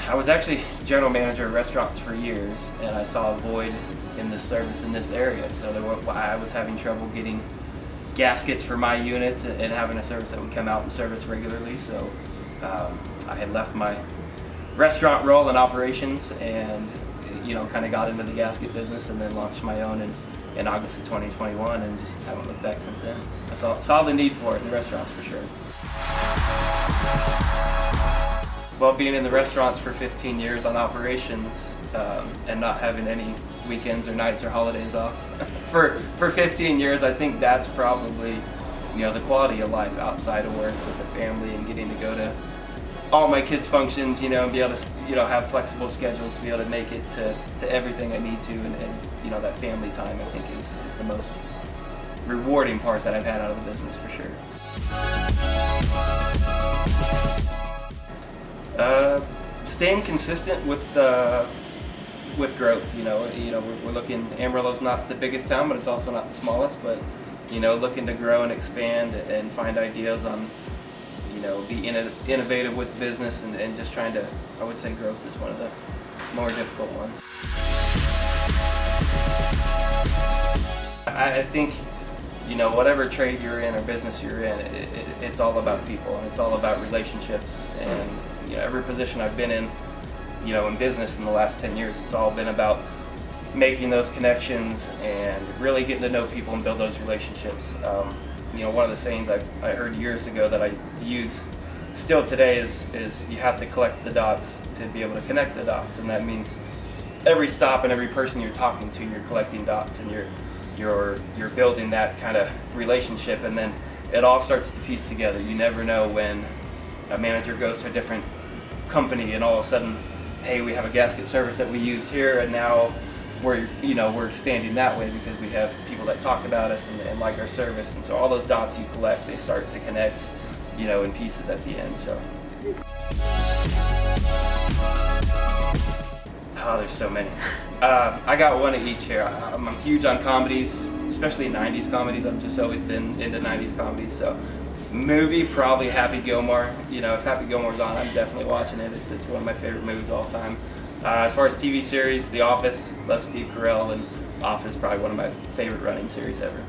I was actually general manager of restaurants for years, and I saw a void in the service in this area. So I was having trouble getting gaskets for my units and having a service that would come out and service regularly. So I had left my restaurant role in operations and kind of got into the gasket business, and then launched my own in August of 2021, and just haven't looked back since then. I saw the need for it in the restaurants for sure. Well, being in the restaurants for 15 years on operations and not having any weekends or nights or holidays off for 15 years, I think that's probably the quality of life outside of work with the family, and getting to go to all my kids' functions, and be able to have flexible schedules to be able to make it to everything I need to, and that family time I think is the most rewarding part that I've had out of the business for sure. Staying consistent with growth. We're looking. Amarillo's not the biggest town, but it's also not the smallest. But looking to grow and expand and find ideas on, be innovative with business, and just trying to. I would say growth is one of the more difficult ones. I think whatever trade you're in or business you're in, it's all about people, and it's all about relationships. And every position I've been in, in business in the last 10 years, it's all been about making those connections and really getting to know people and build those relationships. One of the sayings I heard years ago that I use still today is you have to collect the dots to be able to connect the dots, and that means every stop and every person you're talking to, you're collecting dots, and you're building that kind of relationship, and then it all starts to piece together. You never know when a manager goes to a different company and all of a sudden, hey, we have a gasket service that we used here, and now we're expanding that way because we have people that talk about us and like our service, and so all those dots you collect, they start to connect in pieces at the end. So there's so many. I got one of each here. I'm huge on comedies, especially 90s comedies. I've just always been into 90s comedies. So movie, probably Happy Gilmore. If Happy Gilmore's on, I'm definitely watching it. It's one of my favorite movies of all time. As far as TV series, The Office. Love Steve Carell, and Office, probably one of my favorite running series ever.